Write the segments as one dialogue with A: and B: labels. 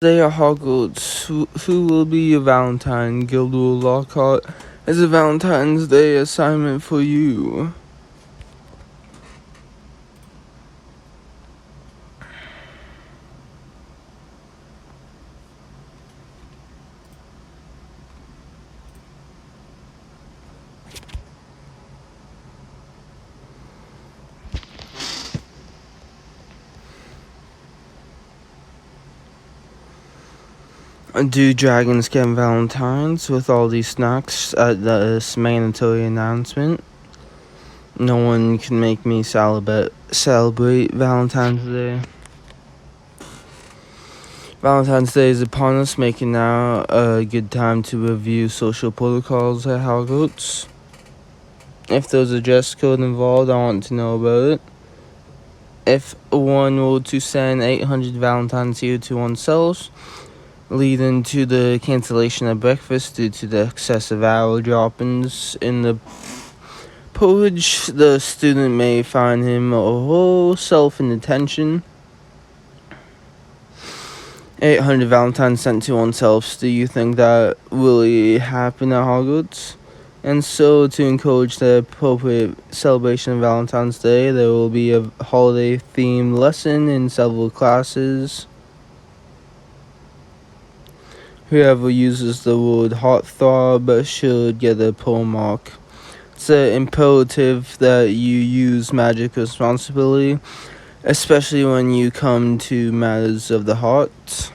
A: They are Hogwarts. Who will be your Valentine? Gilderoy Lockhart has a Valentine's Day assignment for you. Do dragons get Valentines? With all these snacks at this mandatory announcement, no one can make me celebrate Valentine's Day. Valentine's Day is upon us, making now a good time to review social protocols at Hogwarts. If there's a dress code involved, I want to know about it. If one were to send 800 Valentines here to oneself, leading to the cancellation of breakfast due to the excessive hour droppings in the porridge, the student may find him a whole self in detention. 800 Valentines sent to oneself. Do you think that really happened at Hogwarts? And so, to encourage the appropriate celebration of Valentine's Day, there will be a holiday-themed lesson in several classes. Whoever uses the word heartthrob should get a full mark. It's imperative that you use magic responsibly, especially when you come to matters of the heart.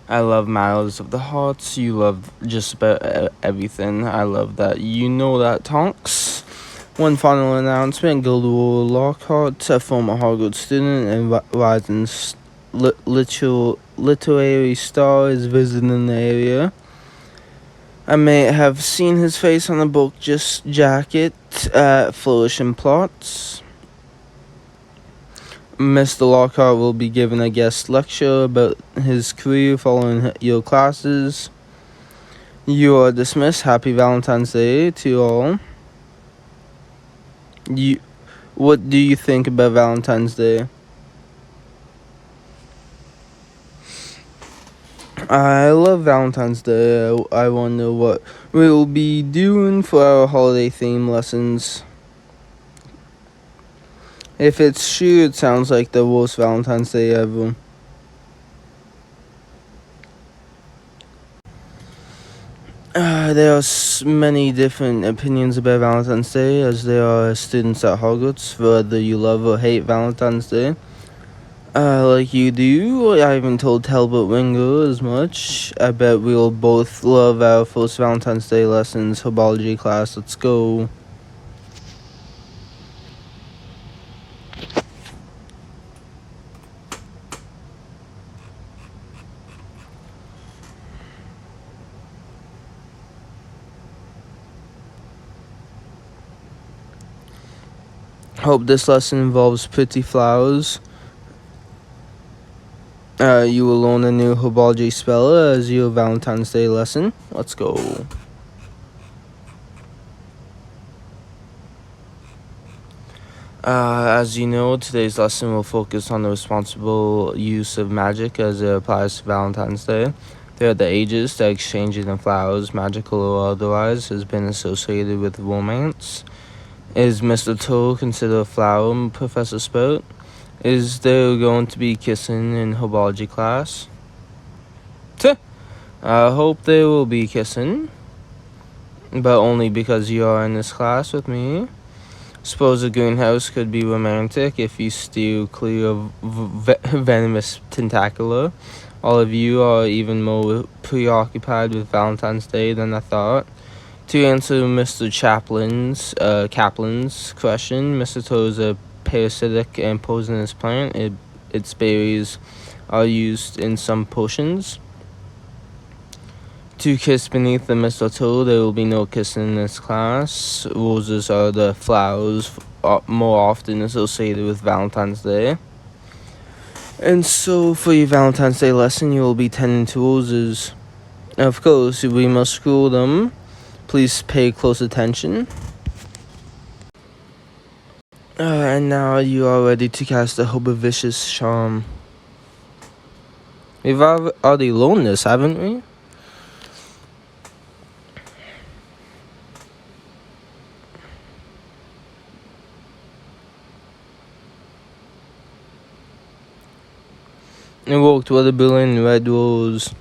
A: I love matters of the heart. You love just about everything. I love that. You know that, Tonks. One final announcement. Gilderoy Lockhart, a former Hogwarts student and rising literary star, is visiting the area. I may have seen his face on the book jacket at Flourish and Plots. Mr. Lockhart will be giving a guest lecture about his career following your classes. You are dismissed. Happy Valentine's Day to all. What do you think about Valentine's Day? I love Valentine's Day. I wonder what we'll be doing for our holiday theme lessons. If it's true, it sounds like the worst Valentine's Day ever. There are many different opinions about Valentine's Day, as there are students at Hogwarts, whether you love or hate Valentine's Day. Like you do, I haven't told Talbot Winger as much. I bet we'll both love our first Valentine's Day lessons, herbology class. Let's go. Hope this lesson involves pretty flowers. You will learn a new herbology spell as your Valentine's Day lesson. Let's go. As you know, today's lesson will focus on the responsible use of magic as it applies to Valentine's Day. Throughout the ages, the exchanging of flowers, magical or otherwise, has been associated with romance. Is mistletoe considered a flower, Professor Spout? Is there going to be kissing in herbology class? I hope there will be kissing, but only because you are in this class with me. Suppose a greenhouse could be romantic if you steer clear of venomous tentacula. All of you are even more preoccupied with Valentine's Day than I thought. To answer Mr. Kaplan's question, mistletoe is a parasitic and poisonous plant. Its berries are used in some potions. To kiss beneath the mistletoe, there will be no kissing in this class. Roses are the flowers more often associated with Valentine's Day. And so, for your Valentine's Day lesson, you will be tending to roses. Of course, we must grow them. Please pay close attention. And now you are ready to cast a Herbaceous Charm. We've already learned this, haven't we? It walked with a billion red rose.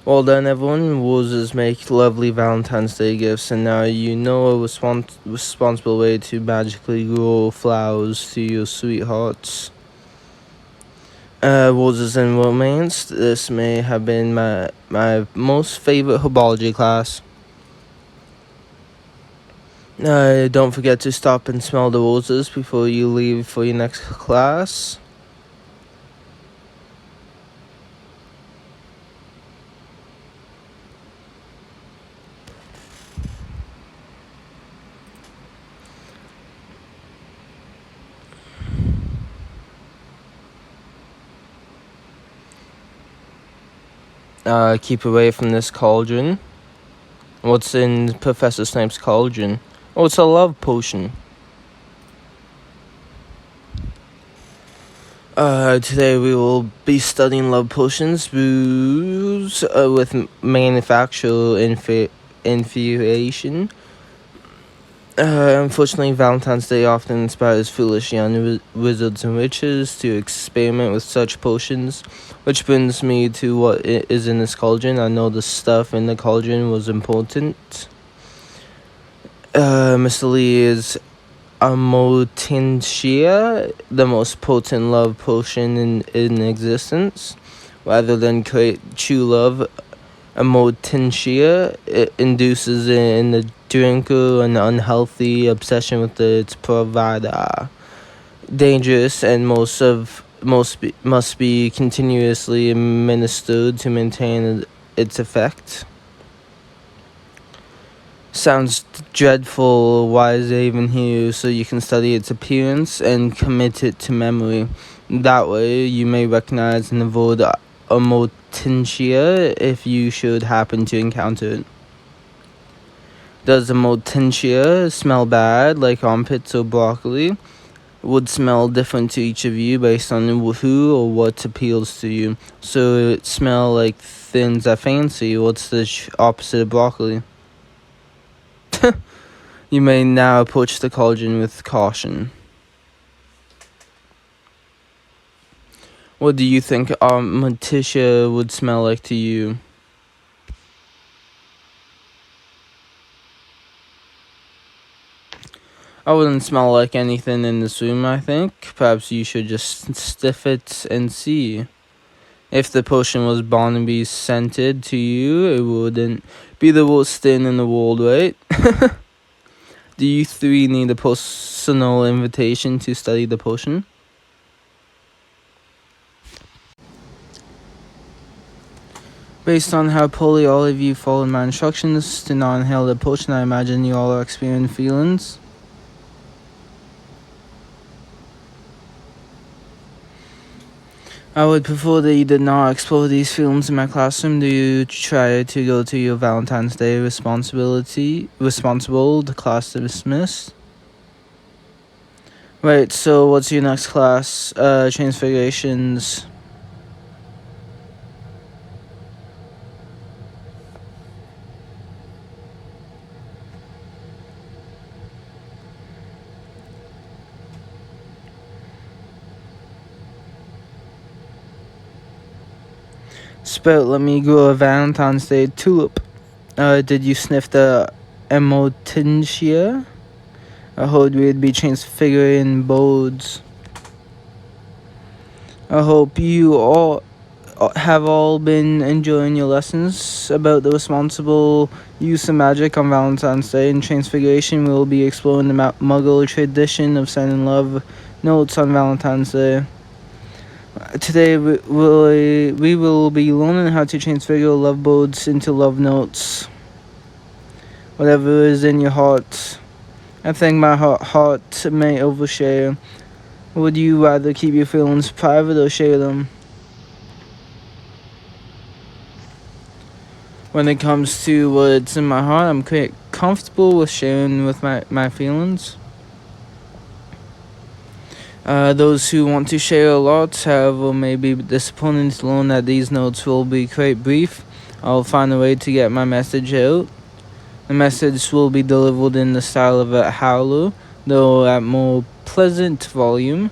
A: Well done, everyone. Roses make lovely Valentine's Day gifts, and now you know a responsible way to magically grow flowers to your sweethearts. Roses and romance. This may have been my most favorite herbology class. Don't forget to stop and smell the roses before you leave for your next class. Keep away from this cauldron. What's in Professor Snape's cauldron? Oh, it's a love potion. Today we will be studying love potions, booze, with manufacturer infuriation. Unfortunately, Valentine's Day often inspires foolish young wizards and witches to experiment with such potions, which brings me to what is in this cauldron. I know the stuff in the cauldron was important. Mr. Lee is Amotintia, the most potent love potion in existence. Rather than create true love, Amotintia induces in the drinker an unhealthy obsession with its provider. Dangerous and must be continuously administered to maintain its effect. Sounds dreadful. Why is it even here? So you can study its appearance and commit it to memory. That way you may recognize and avoid Amotintia if you should happen to encounter it. Does Amotintia smell bad, like armpits or broccoli? Would smell different to each of you based on who or what appeals to you. So it smell like things I fancy. What's the opposite of broccoli? You may now approach the cauldron with caution. What do you think Amotintia would smell like to you? I wouldn't smell like anything in this room, I think. Perhaps you should just sniff it and see. If the potion was Barnaby scented to you, it wouldn't be the worst thing in the world, right? Do you three need a personal invitation to study the potion? Based on how poorly all of you followed my instructions to not inhale the potion, I imagine you all are experiencing feelings. I would prefer that you did not explore these feelings in my classroom. Do you try to go to your Valentine's Day responsible, the class dismissed? Right, so what's your next class? Transfigurations. Sprout, let me grow a Valentine's Day tulip. Did you sniff the Amotintia? I hope we'd be transfiguring boards. I hope you all have been enjoying your lessons about the responsible use of magic on Valentine's Day. In Transfiguration, we will be exploring the Muggle tradition of sending love notes on Valentine's Day. Today, we will be learning how to transfigure love birds into love notes. Whatever is in your heart. I think my heart may overshare. Would you rather keep your feelings private or share them? When it comes to what's in my heart, I'm quite comfortable with sharing with my feelings. Those who want to share a lot, however, may be disappointed to learn that these notes will be quite brief. I'll find a way to get my message out. The message will be delivered in the style of a howler, though at more pleasant volume.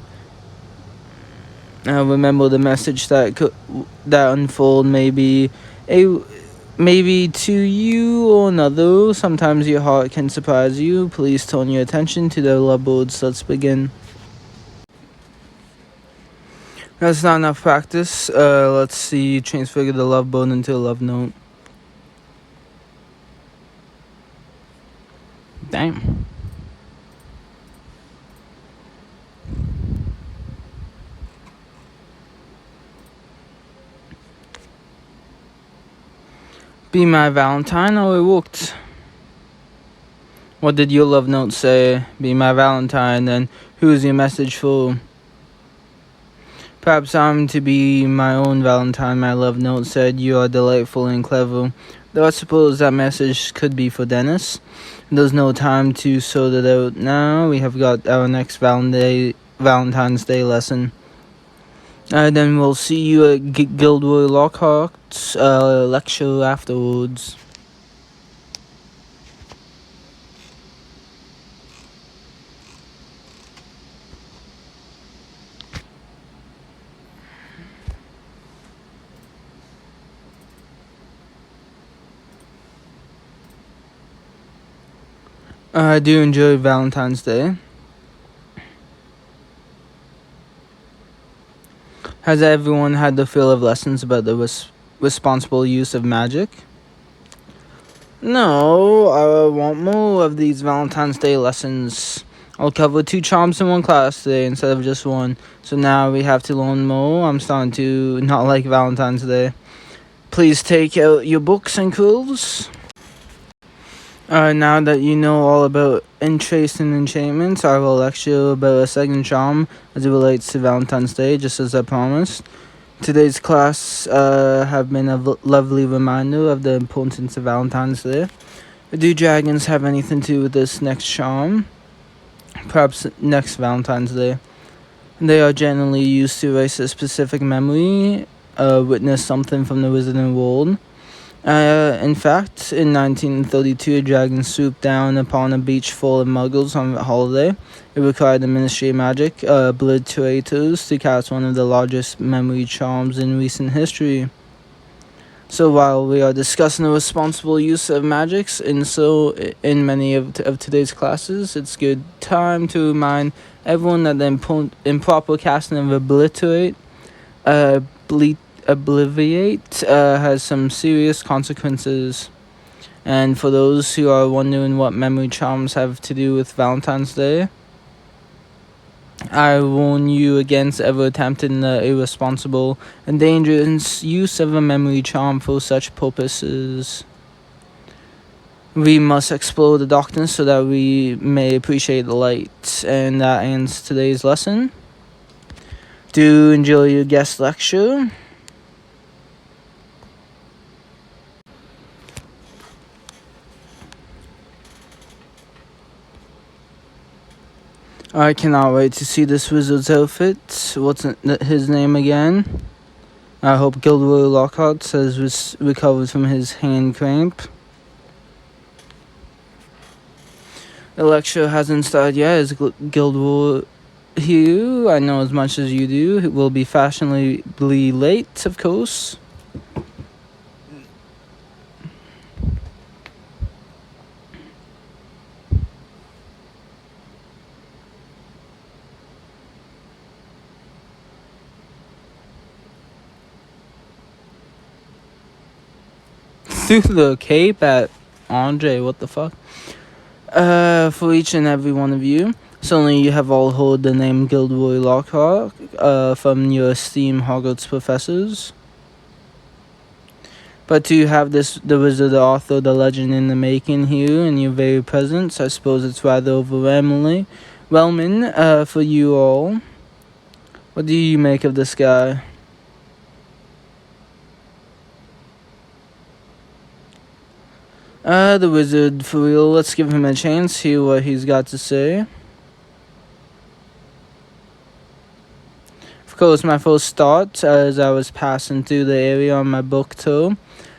A: Remember, the message that unfold maybe to you or another. Sometimes your heart can surprise you. Please turn your attention to the lovebirds. Let's begin. That's not enough practice. Let's see. Transfigure the lovebird into a love note. Damn. Be my Valentine. Oh, it worked. What did your love note say? Be my Valentine. Then who is your message for? Perhaps I'm to be my own Valentine. My love note said you are delightful and clever. Though I suppose that message could be for Dennis. There's no time to sort it out now. We have got our next Valentine's Day lesson. Then we'll see you at Gilderoy Lockhart's lecture afterwards. I do enjoy Valentine's Day. Has everyone had the feel of lessons about the responsible use of magic? No, I want more of these Valentine's Day lessons. I'll cover 2 charms in one class today instead of just one. So now we have to learn more. I'm starting to not like Valentine's Day. Please take out your books and quills. Now that you know all about entrace and enchantments, I will lecture about a second charm as it relates to Valentine's Day, just as I promised. Today's class have been a lovely reminder of the importance of Valentine's Day. Do dragons have anything to do with this next charm? Perhaps next Valentine's Day. They are generally used to erase a specific memory, witness something from the wizarding world. In fact, in 1932, a dragon swooped down upon a beach full of muggles on a holiday. It required the Ministry of Magic obliterators to cast one of the largest memory charms in recent history. So while we are discussing the responsible use of magics in many of today's classes, it's good time to remind everyone that the improper casting of Obliviate has some serious consequences. And for those who are wondering what memory charms have to do with Valentine's Day, I warn you against ever attempting the irresponsible and dangerous use of a memory charm for such purposes. We must explore the darkness so that we may appreciate the light. And that ends today's lesson. Do enjoy your guest lecture. I cannot wait to see this wizard's outfit. What's his name again? I hope Gilderoy Lockhart has recovered from his hand cramp. The lecture hasn't started yet. Is Gilderoy here? I know as much as you do. It will be fashionably late, of course. Through the cape at Andre, what the fuck? For each and every one of you, certainly you have all heard the name Gilderoy Lockhart from your esteemed Hogwarts professors. But to have the wizard, the author, the legend in the making here in your very presence, I suppose it's rather overwhelming for you all. What do you make of this guy? The wizard, for real. Let's give him a chance, hear what he's got to say. course, my first thought as I was passing through the area on my book tour,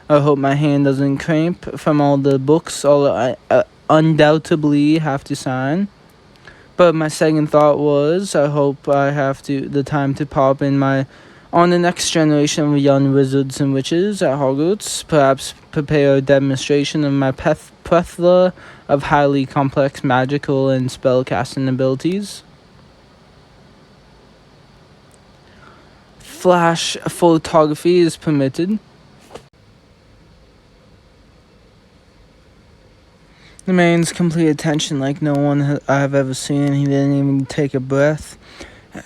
A: I hope my hand doesn't cramp from all the books I undoubtedly have to sign. But my second thought was, I hope I have the time to pop in on the next generation of young wizards and witches at Hogwarts, perhaps prepare a demonstration of my plethora of highly complex magical and spellcasting abilities. Flash photography is permitted. The man's complete attention like no one I've ever seen. He didn't even take a breath.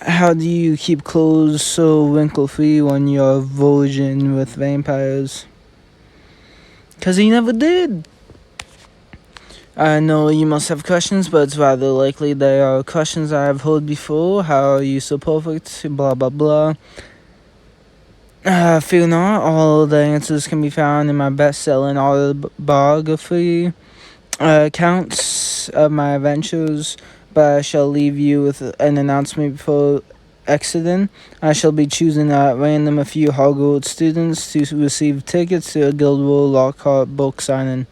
A: How do you keep clothes so wrinkle-free when you're a virgin with vampires? 'Cause he never did. I know you must have questions, but it's rather likely they are questions I have heard before. How are you so perfect? Blah, blah, blah. Fear not, all the answers can be found in my best-selling autobiography, accounts of my adventures, but I shall leave you with an announcement before exiting. I shall be choosing at random a few Hogwarts students to receive tickets to a Guildhall Lockhart book signing.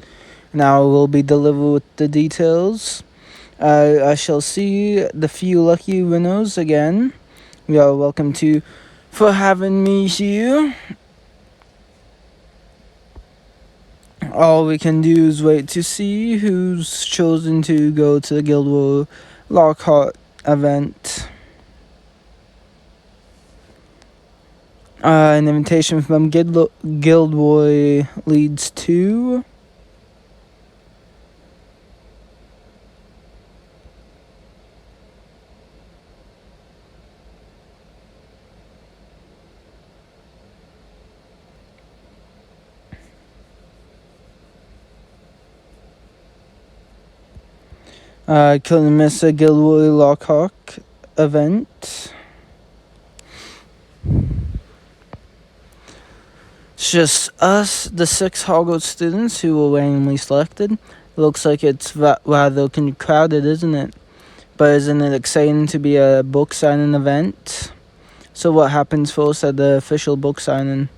A: Now will be delivered with the details. I shall see the few lucky winners again. You are welcome for having me here. All we can do is wait to see who's chosen to go to the Guildhall Lockhart event. An invitation from Guildboy leads to... couldn't miss a Guildboy Lockhart event. It's just us, the 6 Hogwarts students who were randomly selected. Looks like it's rather crowded, isn't it? But isn't it exciting to be a book signing event? So what happens first at the official book signing?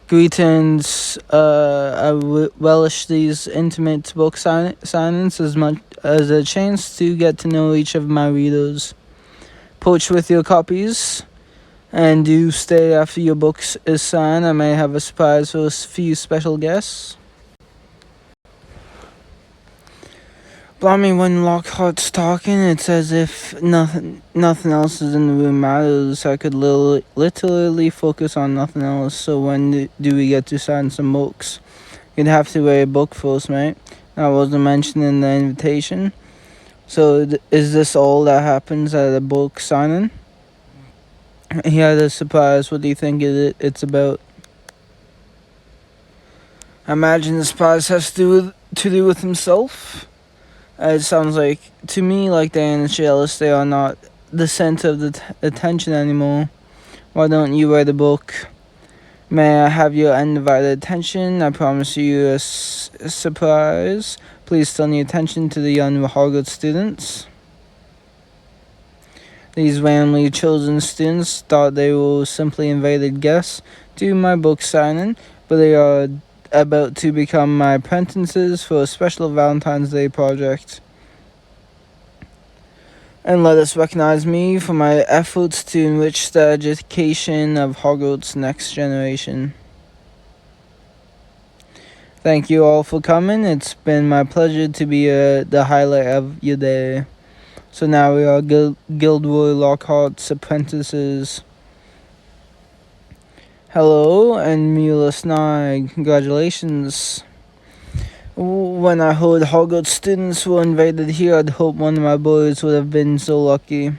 A: Greetings. I relish these intimate book signings as much as a chance to get to know each of my readers. Approach with your copies, and do stay after your book is signed. I may have a surprise for a few special guests. Blimey, when Lockhart's talking, it's as if nothing else is in the room matters. I could literally focus on nothing else. So when do we get to sign some books? You'd have to wear a book first, mate. That wasn't mentioned in the invitation. So is this all that happens at a book signing? He had a surprise. What do you think it's about? I imagine the surprise has to do with himself. It sounds like, to me, like Diana and Chalice, they are not the center of the attention anymore. Why don't you write a book? May I have your undivided attention? I promise you a surprise. Please turn your attention to the young Hogwarts students. These randomly chosen students thought they were simply invited guests to my book signing, but they are about to become my apprentices for a special Valentine's Day project. And let us recognize me for my efforts to enrich the education of Hogwarts' next generation. Thank you all for coming. It's been my pleasure to be the highlight of your day. So now we are Guildroy Lockhart's apprentices. Hello, and Mula Snide. Congratulations. When I heard Hogwarts students were invited here, I'd hoped one of my boys would have been so lucky.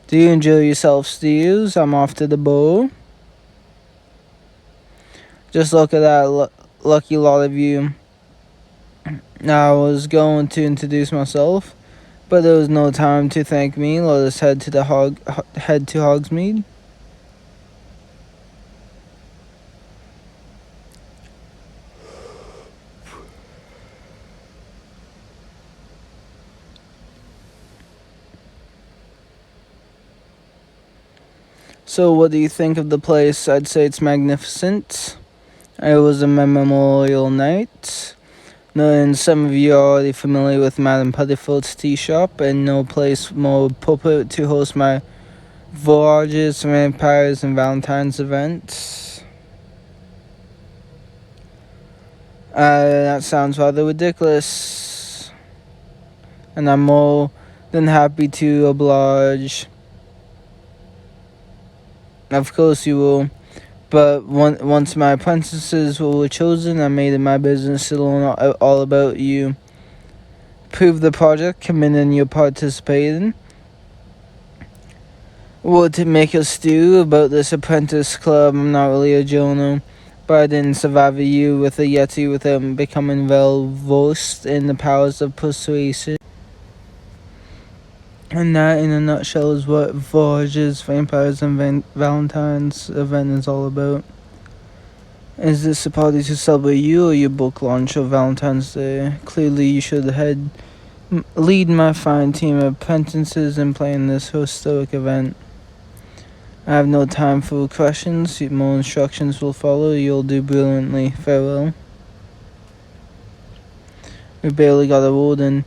A: Do you enjoy yourself, Steves? I'm off to the bow. Just look at that lucky lot of you. I was going to introduce myself, but there was no time to thank me. Let us head to Hogsmeade. So, what do you think of the place? I'd say it's magnificent. It was a memorial night. No, and some of you are already familiar with Madame Puttyfoot's tea shop, and no place more appropriate to host my Voyages, Vampires, and Valentine's events. That sounds rather ridiculous, and I'm more than happy to oblige. Of course you will. But once my apprentices were chosen, I made it my business to learn all about you. Prove the project, come in and you're participating. What to make us do about this apprentice club? I'm not really a journal, but I didn't survive you with a Yeti without becoming well versed in the powers of persuasion. And that, in a nutshell, is what Voyages, Vampires, and Valentine's event is all about. Is this a party to celebrate you or your book launch of Valentine's Day? Clearly, you should lead my fine team of apprentices in planning this historic event. I have no time for questions. More instructions will follow. You'll do brilliantly. Farewell. We barely got a word in.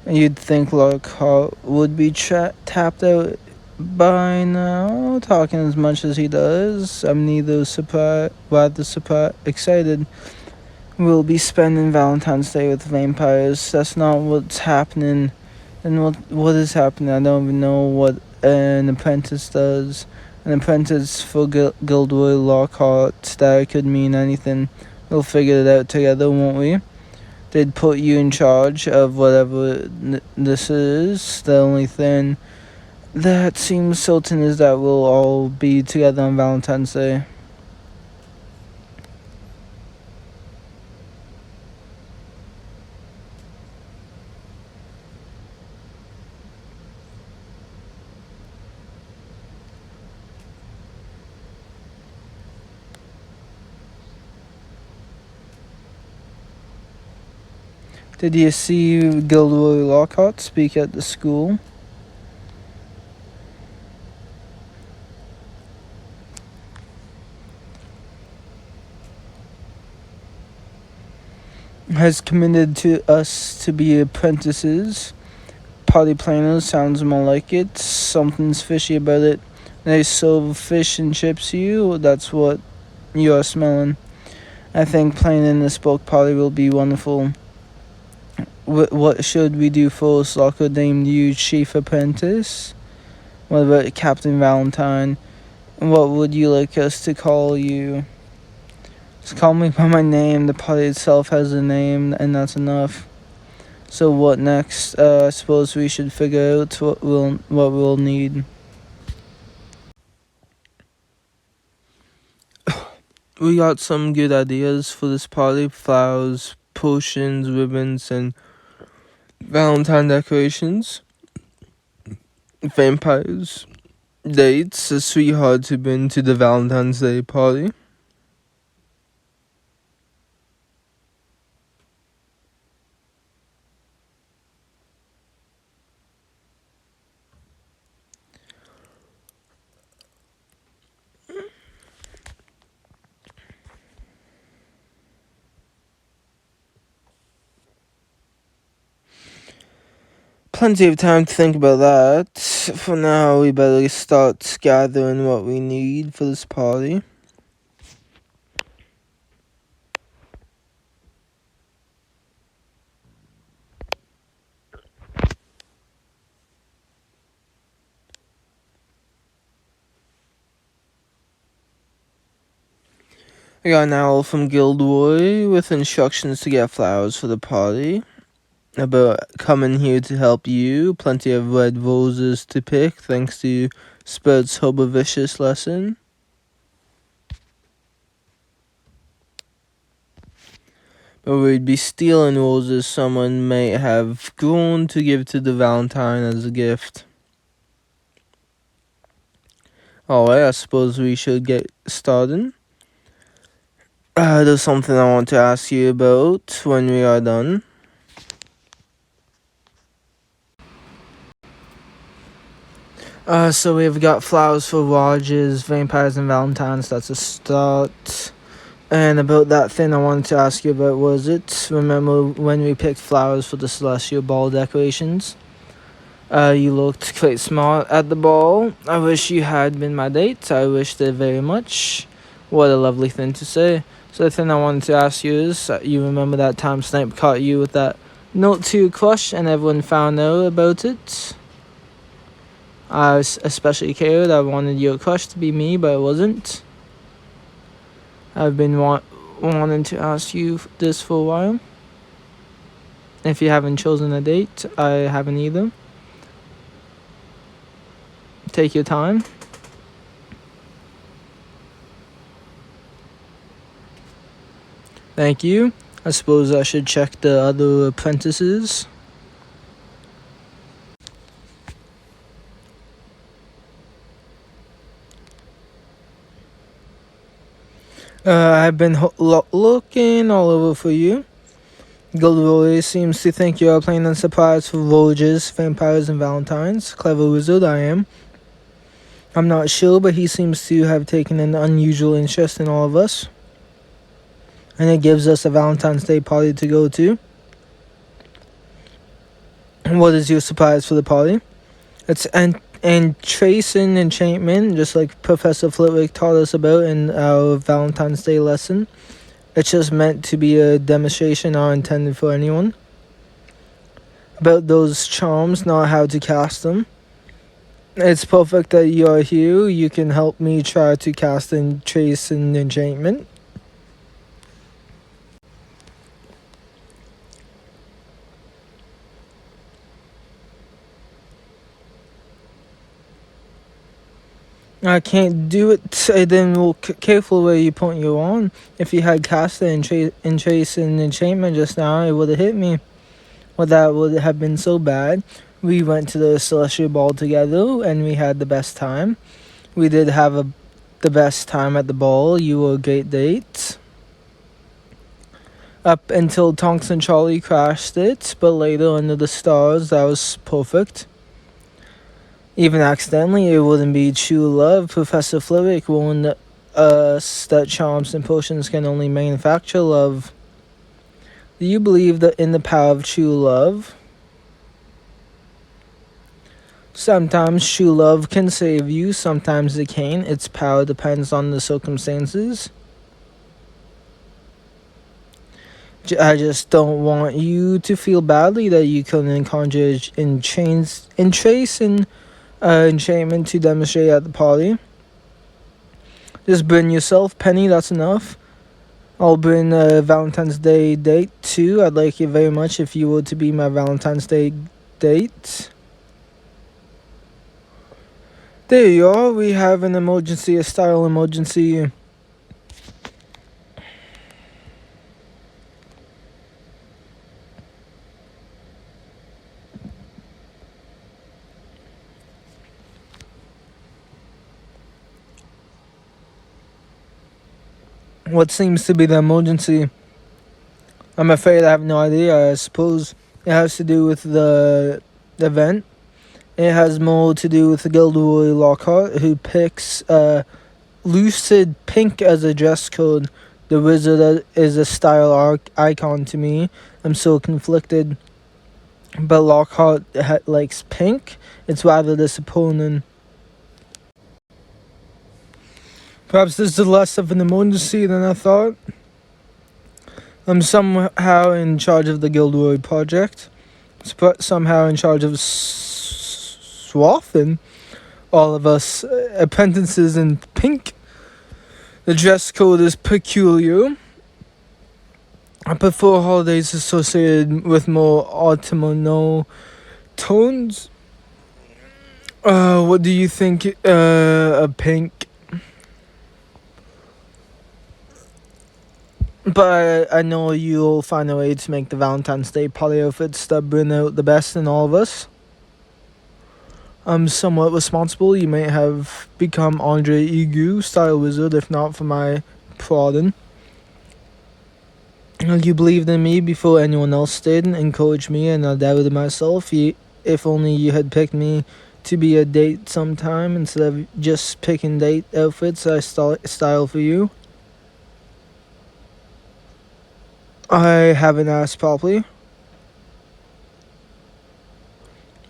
A: You'd think Lockhart would be tapped out by now, talking as much as he does. I'm neither excited. We'll be spending Valentine's Day with vampires. That's not what's happening. And what is happening? I don't even know what an apprentice does. An apprentice for Gilderoy Lockhart. That could mean anything. We'll figure it out together, won't we? They'd put you in charge of whatever this is. The only thing that seems certain is that we'll all be together on Valentine's Day. Did you see Gilderoy Lockhart speak at the school? Has committed to us to be apprentices. Party planners sounds more like it. Something's fishy about it. They serve fish and chips you. That's what you are smelling. I think planning this book party will be wonderful. What should we do first? Locker named you Chief Apprentice. What about Captain Valentine? What would you like us to call you? Just call me by my name. The party itself has a name, and that's enough. So what next? I suppose we should figure out what we'll need. We got some good ideas for this party: flowers, potions, ribbons, and Valentine decorations. Vampires. Dates. A sweetheart to bring to the Valentine's Day party. Plenty of time to think about that. For now, we better start gathering what we need for this party. I got an owl from Gilderoy with instructions to get flowers for the party. About coming here to help you. Plenty of red roses to pick, thanks to Spurt's Herbaceous lesson. But we'd be stealing roses someone may have grown to give to the Valentine as a gift. Alright, I suppose we should get started. There's something I want to ask you about when we are done. So we've got flowers for Rogers, vampires, and Valentines. That's a start. And about that thing I wanted to ask you about was it, remember when we picked flowers for the celestial ball decorations? You looked quite smart at the ball. I wish you had been my date. I wished it very much. What a lovely thing to say. So the thing I wanted to ask you is, you remember that time Snape caught you with that note to your crush and everyone found out about it? I especially cared. I wanted your crush to be me, but it wasn't. I've been wanting to ask you this for a while. If you haven't chosen a date, I haven't either. Take your time. Thank you. I suppose I should check the other apprentices. I've been looking all over for you. Gilderoy seems to think you are playing a surprise for Voyages, Vampires, and Valentines. Clever wizard I am. I'm not sure, but he seems to have taken an unusual interest in all of us. And it gives us a Valentine's Day party to go to. What is your surprise for the party? It's tracing enchantment, just like Professor Flitwick taught us about in our Valentine's Day lesson. It's just meant to be a demonstration, not intended for anyone. About those charms, not how to cast them. It's perfect that you are here. You can help me try to cast and trace an enchantment. I can't do it. Then look careful where you point your wand. If you had cast it and trace an enchantment just now, it would have hit me. Well, that would have been so bad. We went to the Celestial Ball together, and we had the best time. We did have the best time at the ball. You were a great date. Up until Tonks and Charlie crashed it, but later under the stars, that was perfect. Even accidentally, it wouldn't be true love. Professor Flitwick warned us that charms and potions can only manufacture love. Do you believe that in the power of true love? Sometimes true love can save you, sometimes it can't. Its power depends on the circumstances. I just don't want you to feel badly that you couldn't conjure trace and enchantment to demonstrate at the party. Just bring yourself, Penny, that's enough. I'll bring a Valentine's Day date too. I'd like it very much if you were to be my Valentine's Day date. There you are. We have an emergency, a style emergency. What seems to be the emergency? I'm afraid I have no idea. I suppose it has to do with the event. It has more to do with Gilderoy Lockhart, who picks lucid pink as a dress code. The wizard is a style icon to me. I'm so conflicted. But Lockhart likes pink. It's rather disappointing. Perhaps this is less of an emergency than I thought. I'm somehow in charge of the Gilderoy project. Somehow in charge of swathing all of us apprentices in pink. The dress code is peculiar. I prefer holidays associated with more autumnal tones. What do you think of pink? But I know you'll find a way to make the Valentine's Day party outfits that bring out the best in all of us. I'm somewhat responsible. You may have become Andre Egu, style wizard, if not for my prodding. You believed in me before anyone else did, and encouraged me, and I doubted myself. If only you had picked me
B: to be a date sometime instead of just picking date outfits I style for you? I haven't asked properly.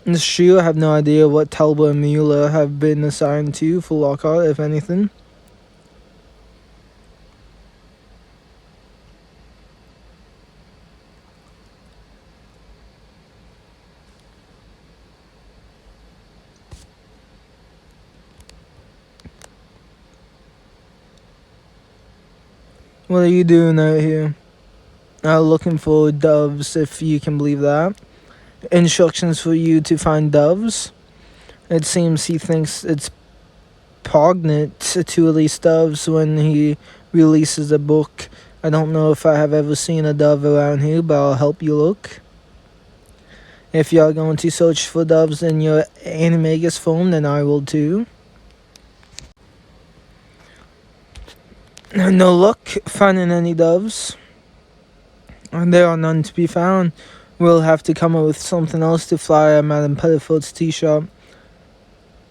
B: It's true, I have no idea what Talbot and Mueller have been assigned to for Lockhart, if anything. What are you doing out here? Looking for doves, if you can believe that. Instructions for you to find doves. It seems he thinks it's poignant to release doves when he releases a book. I don't know if I have ever seen a dove around here, but I'll help you look. If you are going to search for doves in your Animagus phone, then I will too. No luck finding any doves. There are none to be found. We'll have to come up with something else to fly at Madame Pettifoot's tea shop.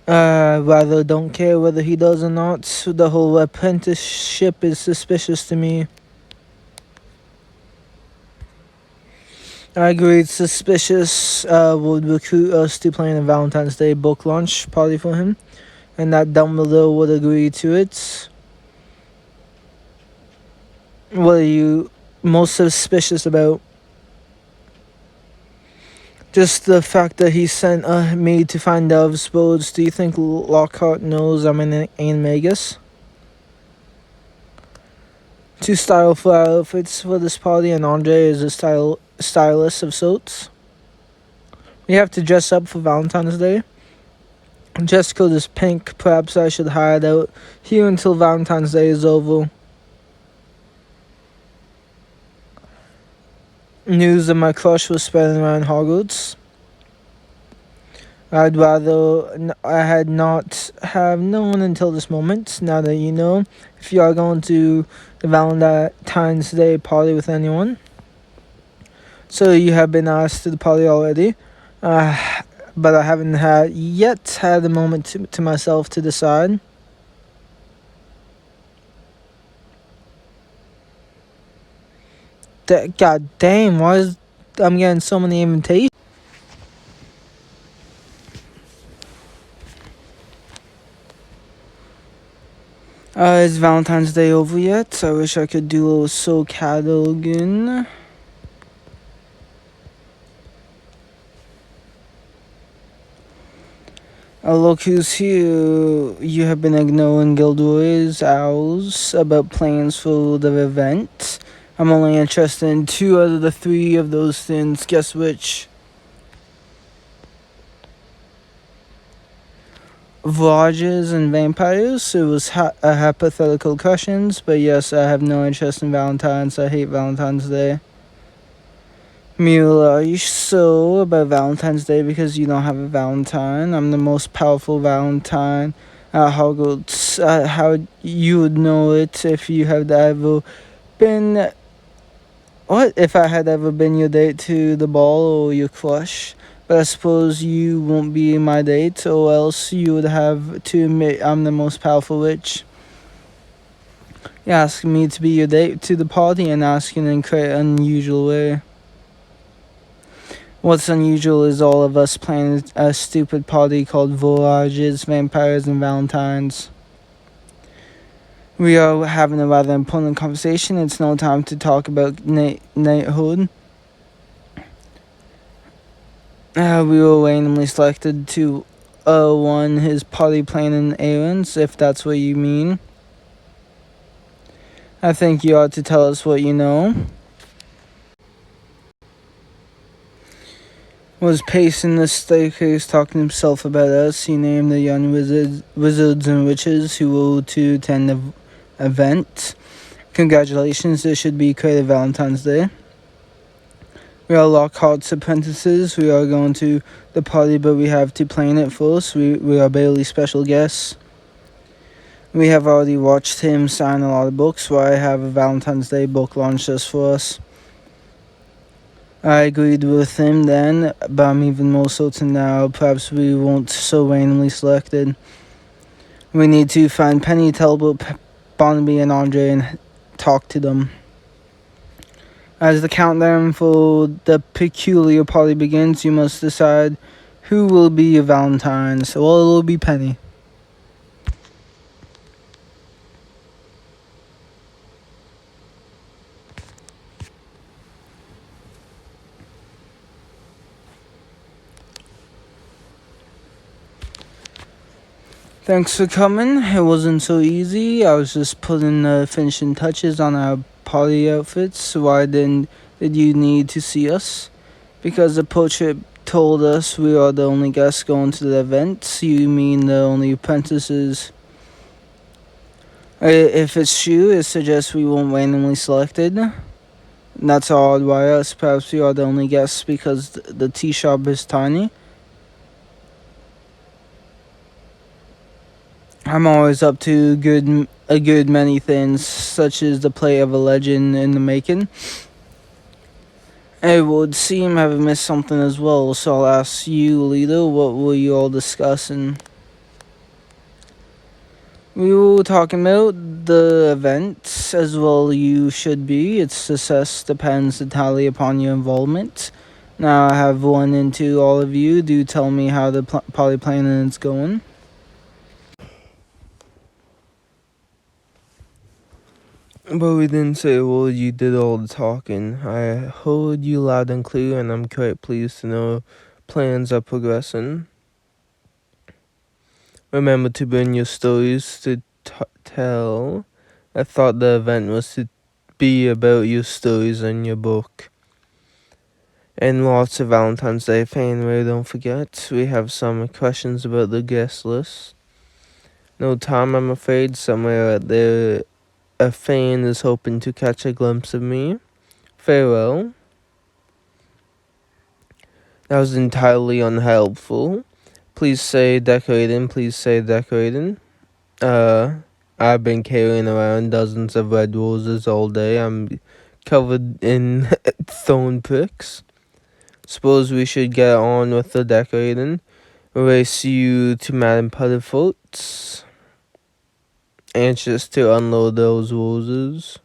B: Rather don't care whether he does or not. The whole apprenticeship is suspicious to me. I agree, it's suspicious. Would recruit us to plan a Valentine's Day book launch party for him, and that Dumbledore would agree to it. What are you most suspicious about? Just the fact that he sent me to find doves birds. Do you think Lockhart knows I'm an Animagus? To style for our outfits for this party, and Andre is a stylist of sorts. We have to dress up for Valentine's Day. Dress code is pink. Perhaps I should hide out here until Valentine's Day is over. News of my crush was spreading around Hogwarts. I had not have known until this moment. Now that you know, if you are going to the Valentine's Day party with anyone, so you have been asked to the party already, but I haven't yet had a moment to myself to decide. God damn! Why is I'm getting so many invitations? Is Valentine's Day over yet? I wish I could do a little Soul Cataloging. Look who's here. You have been ignoring Gilderoy's owls about plans for the event. I'm only interested in 2 out of the 3 of those things. Guess which? Voyages and vampires. It was a hypothetical questions, but yes, I have no interest in Valentine's. I hate Valentine's Day. Mule, are you so about Valentine's Day because you don't have a Valentine? I'm the most powerful Valentine at Hogwarts. How you would know it if you had ever been... What? If I had ever been your date to the ball or your crush? But I suppose you won't be my date, or else you would have to admit I'm the most powerful witch. You're asking me to be your date to the party and asking in quite an unusual way. What's unusual is all of us planning a stupid party called Voyages, Vampires, and Valentines. We are having a rather important conversation. It's no time to talk about knighthood. We were randomly selected to one his party planning errands, if that's what you mean. I think you ought to tell us what you know. Was pacing the staircase talking to himself about us. He named the young wizards and witches who will to attend the event. Congratulations, this should be quite a Valentine's Day. We are Lockhart's apprentices. We are going to the party, but we have to plan it first. We are barely special guests. We have already watched him sign a lot of books, so I have a Valentine's Day book launch just for us. I agreed with him then, but I'm even more certain now. Perhaps we won't so randomly selected. We need to find Penny, Talbot, Barnaby, and Andre and talk to them. As the countdown for the peculiar party begins, you must decide who will be your Valentines. Well, it will be Penny. Thanks for coming. It wasn't so easy. I was just putting the finishing touches on our party outfits. Why did you need to see us? Because the portrait told us we are the only guests going to the event. You mean the only apprentices? If it's true, it suggests we weren't randomly selected. That's odd. Why us? Perhaps we are the only guests because the tea shop is tiny. I'm always up to a good many things, such as the play of a legend in the making. It would seem I've missed something as well, so I'll ask you, Lita, what were you all discussing? We were talking about the event, as well you should be. Its success depends entirely upon your involvement. Now I have one and two all of you. Do tell me how the party planning is going.
A: But we didn't say well you did all the talking. I heard you loud and clear, and I'm quite pleased to know plans are progressing. Remember to bring your stories to tell. I thought the event was to be about your stories and your book. And lots of Valentine's Day fanware, don't forget. We have some questions about the guest list. No time, I'm afraid. Somewhere out there, a fan is hoping to catch a glimpse of me. Farewell. That was entirely unhelpful. Please say decorating, please say decorating. I've been carrying around dozens of red roses all day. I'm covered in thorn pricks. Suppose we should get on with the decorating. Race you to Madame Putterfoot's. Anxious to unload those roses.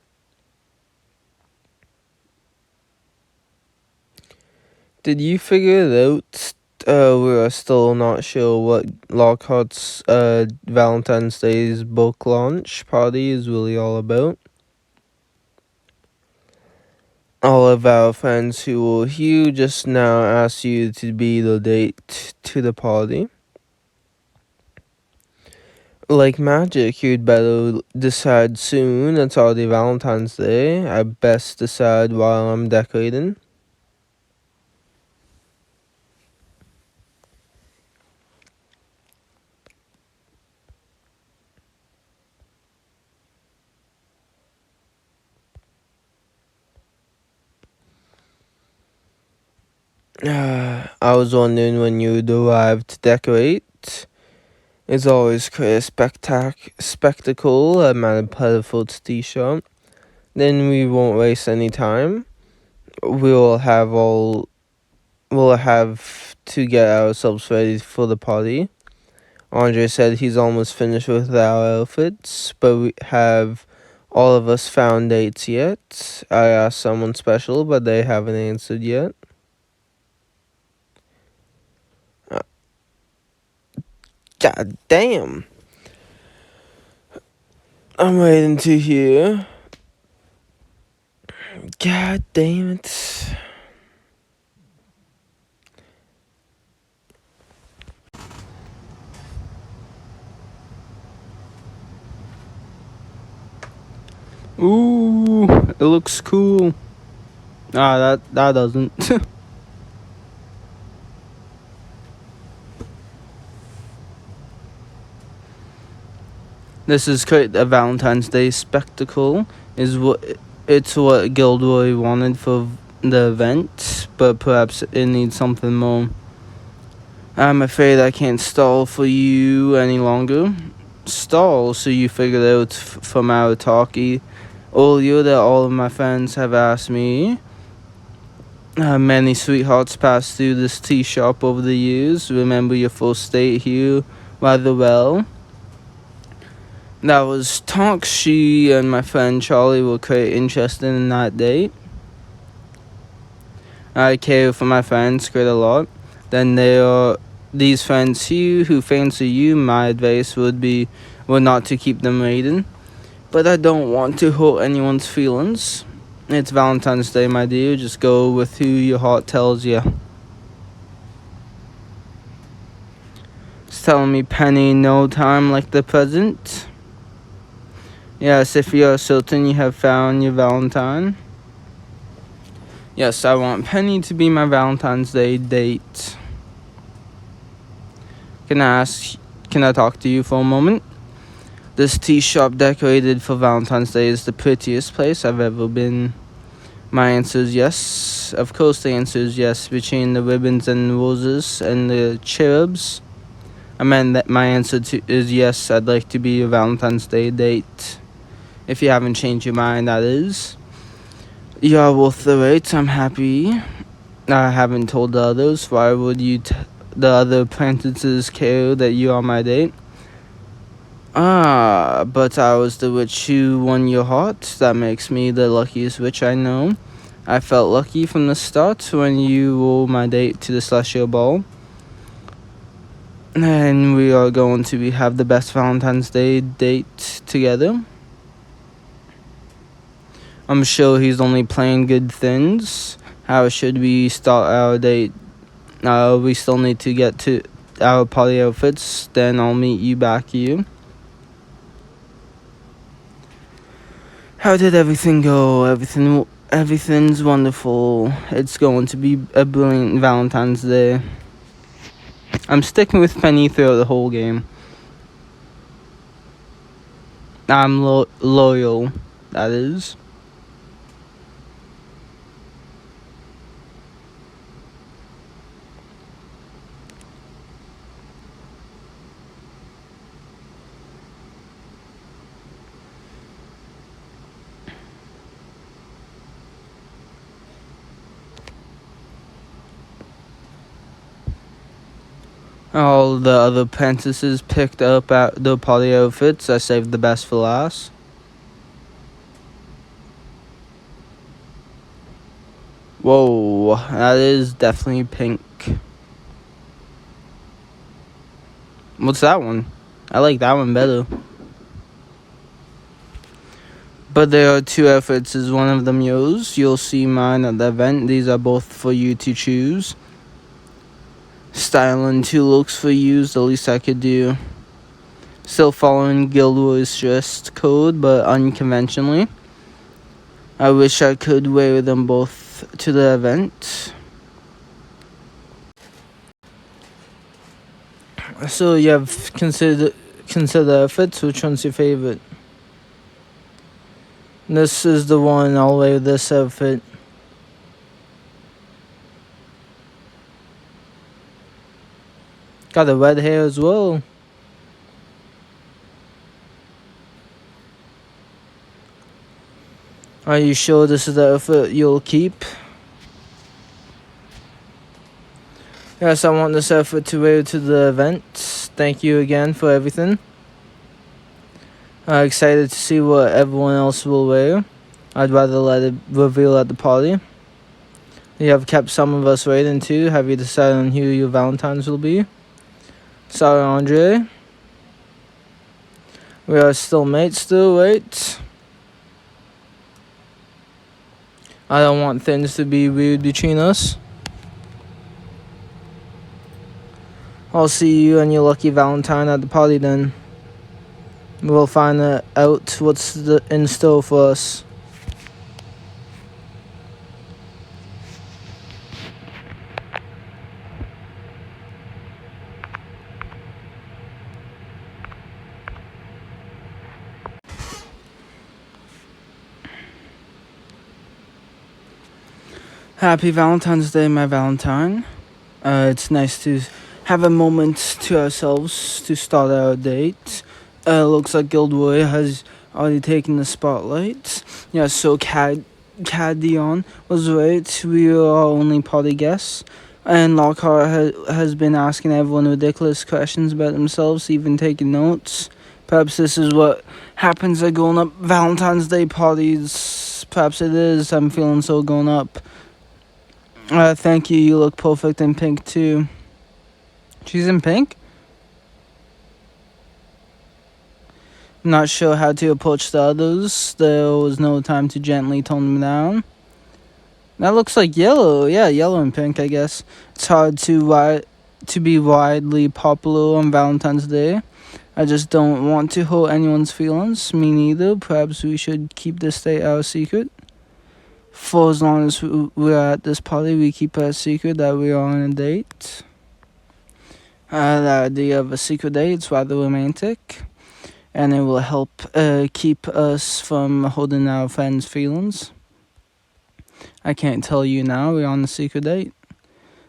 A: Did you figure it out? We're still not sure what Lockhart's Valentine's Day's book launch party is really all about. All of our friends who were here just now asked you to be the date to the party. Like magic, you'd better decide soon. It's already Valentine's Day. I best decide while I'm decorating. I was wondering when you'd arrive to decorate. It's always quite a spectacle at Madame Putterfoot's tea shop. Then we won't waste any time. We'll have to get ourselves ready for the party. Andre said he's almost finished with our outfits, but have all of us found dates yet? I asked someone special, but they haven't answered yet. God damn. I'm waiting to hear. God damn it.
B: Ooh, it looks cool. That doesn't. This is quite a Valentine's Day spectacle. It's what Gilderoy wanted for the event, but perhaps it needs something more. I'm afraid I can't stall for you any longer. Stall, so you figured out from our talkie earlier that all of my friends have asked me
A: Many sweethearts passed through this tea shop over the years. Remember your first date here rather well. That was Tonk. She and my friend Charlie were quite interested in that date. I care for my friends quite a lot. Then there are these friends here who fancy you. My advice would not to keep them waiting. But I don't want to hurt anyone's feelings. It's Valentine's Day, my dear. Just go with who your heart tells you. It's telling me penny no time like the present. Yes, if you are certain you have found your Valentine. Yes, I want Penny to be my Valentine's Day date. Can I talk to you for a moment? This tea shop decorated for Valentine's Day is the prettiest place I've ever been. My answer is yes. Of course the answer is yes. Between the ribbons and roses and the cherubs. I meant that my answer is yes, I'd like to be your Valentine's Day date. If you haven't changed your mind, that is. You are worth the wait. I'm happy. I haven't told the others. Why would the other apprentices care that you are my date? But I was the witch who won your heart. That makes me the luckiest witch I know. I felt lucky from the start when you were my date to the celestial ball. And we are going to have the best Valentine's Day date together. I'm sure he's only playing good things. How should we start our date? We still need to get to our party outfits. Then I'll meet you back here. How did everything go? Everything's wonderful. It's going to be a brilliant Valentine's Day. I'm sticking with Penny throughout the whole game. I'm loyal, that is. All the other apprentices picked up at their party outfits. I saved the best for last. Whoa, that is definitely pink. What's that one? I like that one better. But there are two outfits. Is one of them yours? You'll see mine at the event. These are both for you to choose. Styling two looks for you is the least I could do. Still following Guildwood's dress code, but unconventionally. I wish I could wear them both to the event. So you have consider outfits. Which one's your favorite? This is the one. I'll wear this outfit. Got the red hair as well. Are you sure this is the outfit you'll keep? Yes, I want this outfit to wear to the event. Thank you again for everything. Excited to see what everyone else will wear. I'd rather let it reveal at the party. You have kept some of us waiting too. Have you decided on who your Valentines will be? Sorry, Andre. We are still mates, still, wait. I don't want things to be weird between us. I'll see you and your lucky Valentine at the party then. We'll find out what's in store for us. Happy Valentine's Day, my Valentine. It's nice to have a moment to ourselves to start our date. Looks like Guildwood has already taken the spotlight. Yeah, so
B: Cadion was right. We are only party guests. And Lockhart has been asking everyone ridiculous questions about themselves, even taking notes. Perhaps this is what happens at grown up Valentine's Day parties. Perhaps it is. I'm feeling so grown up. Thank you. You look perfect in pink too. She's in pink? I'm not sure how to approach the others. There was no time to gently tone them down. That looks like yellow. Yeah, yellow and pink, I guess. It's hard to be widely popular on Valentine's Day. I just don't want to hurt anyone's feelings. Me neither. Perhaps we should keep this day our secret. For as long as we're at this party, we keep a secret that we are on a date. The idea of a secret date is rather romantic, and it will help keep us from holding our friends' feelings. I can't tell you now, we're on a secret date.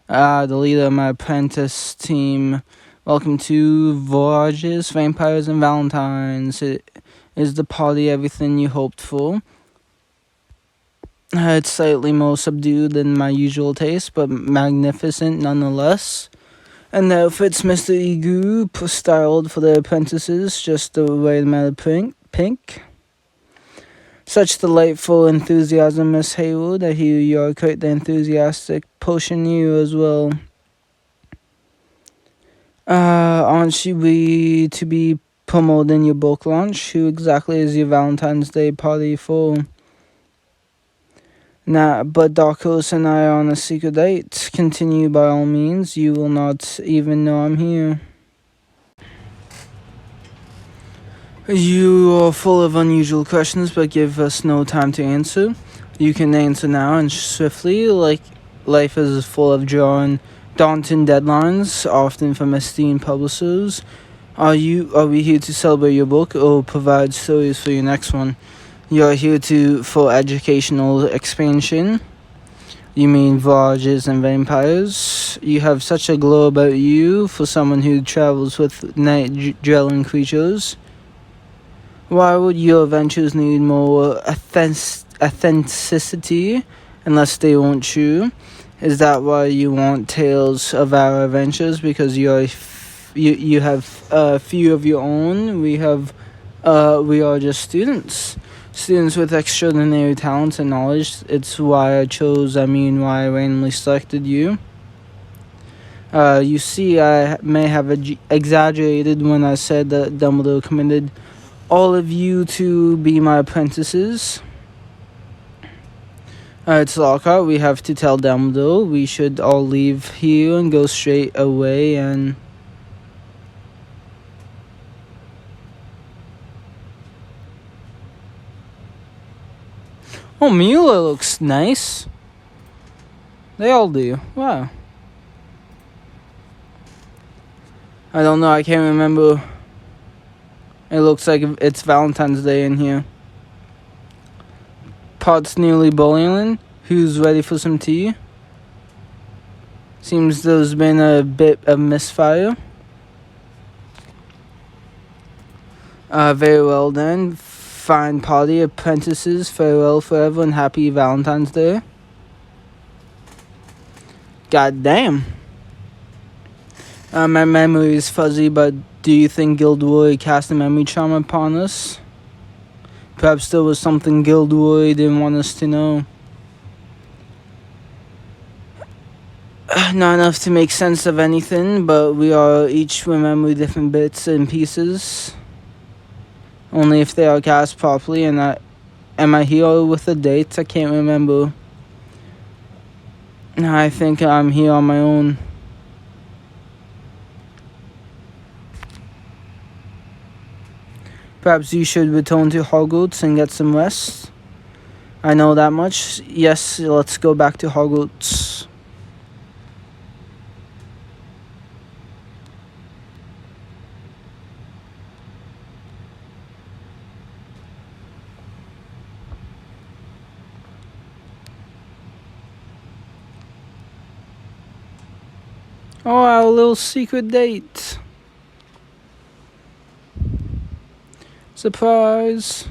B: The leader of my apprentice team. Welcome to Voyages, Vampires, and Valentines. It is the party everything you hoped for. It's slightly more subdued than my usual taste, but magnificent nonetheless. And the outfits Mr. Egu styled for the apprentices, just the right amount of pink. Such delightful enthusiasm, Miss Haywood. I hear you're quite the enthusiastic potioneer as well. Aren't we to be promoting your book launch? Who exactly is your Valentine's Day party for? Nah, but Darkos and I are on a secret date. Continue by all means. You will not even know I'm here. You are full of unusual questions, but give us no time to answer. You can answer now and swiftly, like life is full of daunting deadlines, often from esteemed publishers. Are we here to celebrate your book or provide stories for your next one? You are here for educational expansion. You mean Voyages and Vampires? You have such a glow about you for someone who travels with night-dwelling creatures. Why would your adventures need more authenticity unless they weren't true? Is that why you want tales of our adventures? Because you have a few of your own. We are just students with extraordinary talents and knowledge. It's why I randomly selected you. You see, I may have exaggerated when I said that Dumbledore committed all of you to be my apprentices. It's Lockhart. We have to tell Dumbledore. We should all leave here and go straight away and... Oh, Mula looks nice. They all do. Wow. I don't know. I can't remember. It looks like it's Valentine's Day in here. Pot's nearly boiling. Who's ready for some tea? Seems there's been a bit of misfire. Very well then. Fine party, apprentices. Farewell forever and happy Valentine's Day. God damn. My memory is fuzzy, but do you think Gilderoy cast a memory charm upon us? Perhaps there was something Gilderoy didn't want us to know. Not enough to make sense of anything, but we are each remember different bits and pieces. Only if they are cast properly, and am I here with the dates? I can't remember. I think I'm here on my own. Perhaps you should return to Hogwarts and get some rest. I know that much. Yes, let's go back to Hogwarts. Oh, our little secret date. Surprise.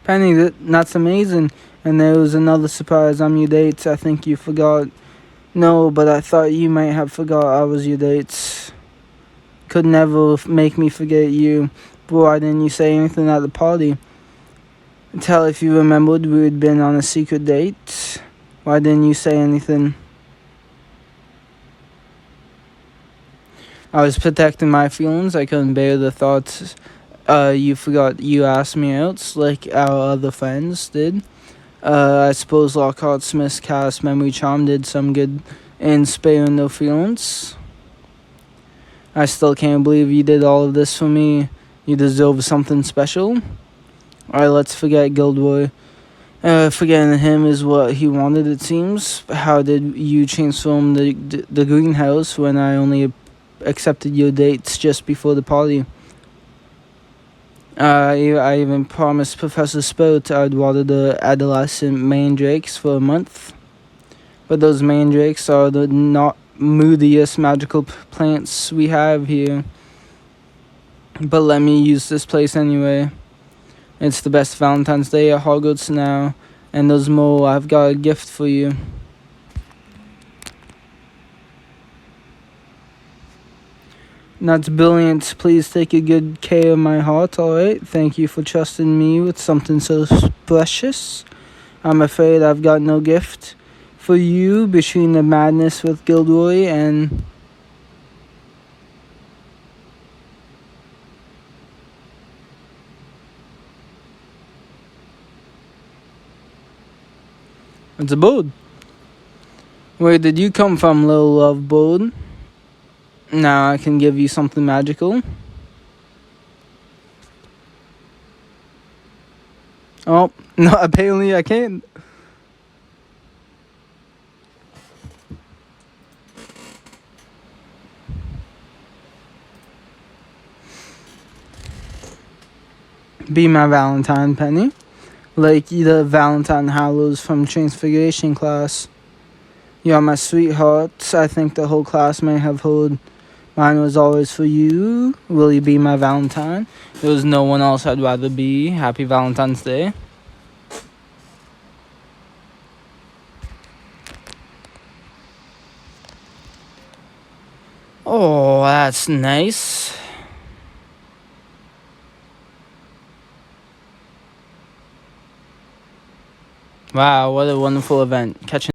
B: Penny, that's amazing. And there was another surprise. I'm your date. I think you forgot. No, but I thought you might have forgot I was your date. Could never make me forget you. But why didn't you say anything at the party? Tell if you remembered we had been on a secret date. Why didn't you say anything? I was protecting my feelings. I couldn't bear the thoughts you forgot you asked me out like our other friends did. I suppose Lockhart Smith's cast memory charm did some good in sparing their feelings. I still can't believe you did all of this for me. You deserve something special. Alright, let's forget Gilderoy. Forgetting him is what he wanted, it seems. How did you transform the greenhouse when I only accepted your dates just before the party? I even promised Professor Spout I'd water the adolescent mandrakes for a month. But those mandrakes are the not moodiest magical plants we have here. But let me use this place anyway. It's the best Valentine's Day at Hogwarts now. And there's more. I've got a gift for you. That's brilliant. Please take a good care of my heart, alright? Thank you for trusting me with something so precious. I'm afraid I've got no gift for you between the madness with Gilderoy and... It's a bird. Where did you come from, little love bird? Now I can give you something magical. Oh, no, apparently I can't. Be my Valentine, Penny. Like the Valentine Hallows from Transfiguration class. You're my sweetheart. I think the whole class may have heard. Mine was always for you. Will you be my Valentine? There was no one else I'd rather be. Happy Valentine's Day. Oh, that's nice. Wow, what a wonderful event. Catching